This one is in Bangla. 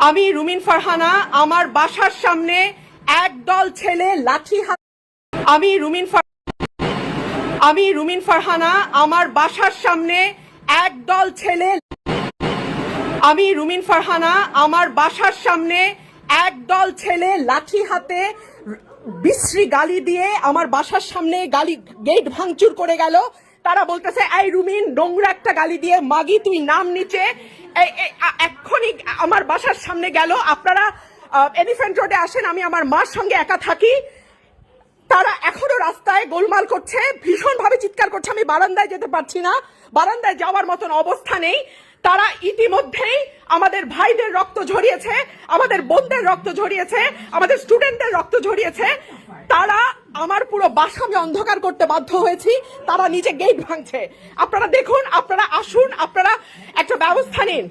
আমি রুমিন ফারহানা আমার বাসার সামনে একদল ছেলে লাঠি হাতে আমি রুমিন ফারহানা আমার বাসার সামনে একদল ছেলে আমি রুমিন ফারহানা আমার বাসার সামনে একদল ছেলে লাঠি হাতে বিশ্রী গালি দিয়ে আমার বাসার সামনে গেট ভাঙচুর করে গেল। তারা বলতেছে, এই রুমিন, নোংরা একটা গালি দিয়ে মাগি তুই নাম নিচে। এক্ষুনি আমার বাসার সামনে গেল। আপনারা এলিফ্যান্ট রোডে আসেন, আমি আমার মার সঙ্গে একা থাকি। তারা এখনো রাস্তায় গোলমাল করছে, ভীষণভাবে চিৎকার করছে। আমি বারান্দায় যেতে পারছি না, বারান্দায় যাওয়ার মতন অবস্থা নেই। তারা ইতিমধ্যেই আমাদের ভাইদের রক্ত ঝরিয়েছে, আমাদের বোনদের রক্ত ঝরিয়েছে, আমাদের স্টুডেন্টদের রক্ত ঝরিয়েছে। তারা আমার পুরো বাসা আমি অন্ধকার করতে বাধ্য হয়েছি। তারা নিচে গেট ভাঙছে। আপনারা দেখুন, আপনারা আসুন, আপনারা একটা ব্যবস্থা নিন।